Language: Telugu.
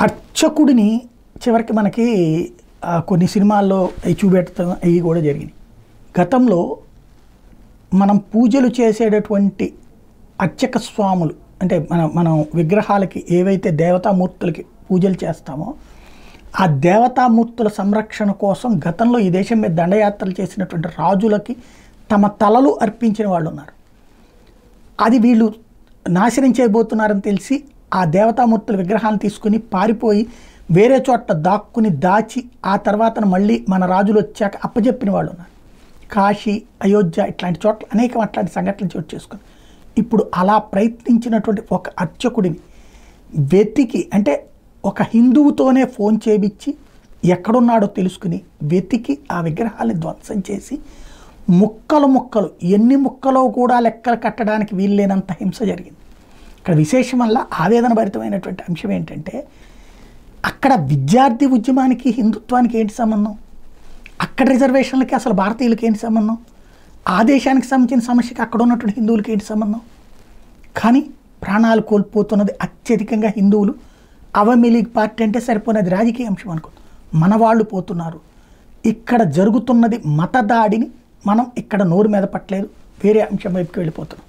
అర్చకుడిని చివరికి మనకి కొన్ని సినిమాల్లో అవి చూపెట్టడం అవి కూడా జరిగినాయి. గతంలో మనం పూజలు చేసేటటువంటి అర్చక స్వాములు అంటే మనం విగ్రహాలకి ఏవైతే దేవతామూర్తులకి పూజలు చేస్తామో ఆ దేవతామూర్తుల సంరక్షణ కోసం గతంలో ఈ దేశం మీద దండయాత్రలు చేసినటువంటి రాజులకి తమ తలలు అర్పించిన వాళ్ళు ఉన్నారు. అది వీళ్ళు నాశనం చేయబోతున్నారని తెలిసి ఆ దేవతామూర్తుల విగ్రహాన్ని తీసుకుని పారిపోయి వేరే చోట దాక్కుని దాచి ఆ తర్వాత మళ్ళీ మన రాజులు వచ్చాక అప్పచెప్పిన వాళ్ళు ఉన్నారు. కాశీ, అయోధ్య ఇట్లాంటి చోట్ల అనేక అట్లాంటి సంఘటనలు చోటు చేసుకుని ఇప్పుడు అలా ప్రయత్నించినటువంటి ఒక అర్చకుడిని వెతికి అంటే ఒక హిందువుతోనే ఫోన్ చేయించి ఎక్కడున్నాడో తెలుసుకుని వెతికి ఆ విగ్రహాన్ని ధ్వంసం చేసి ముక్కలు ఎన్ని ముక్కలో కూడా లెక్కలు కట్టడానికి వీల్లేనంత హింస జరిగింది. ఇక్కడ విశేషం వల్ల ఆవేదన భరితమైనటువంటి అంశం ఏంటంటే అక్కడ విద్యార్థి ఉద్యమానికి హిందుత్వానికి ఏంటి సంబంధం, అక్కడ రిజర్వేషన్లకి అసలు భారతీయులకి ఏంటి సంబంధం, ఆ దేశానికి సంబంధించిన సమస్యకి అక్కడ ఉన్నటువంటి హిందువులకి ఏంటి సంబంధం. కానీ ప్రాణాలు కోల్పోతున్నది అత్యధికంగా హిందువులు. అవమీ లీగ్ పార్టీ అంటే సరిపోయినది రాజకీయ అంశం అనుకో, మన వాళ్ళు పోతున్నారు. ఇక్కడ జరుగుతున్నది మత దాడిని మనం ఇక్కడ నోరు మీద పట్టలేదు, వేరే అంశం వైపుకి వెళ్ళిపోతున్నాం.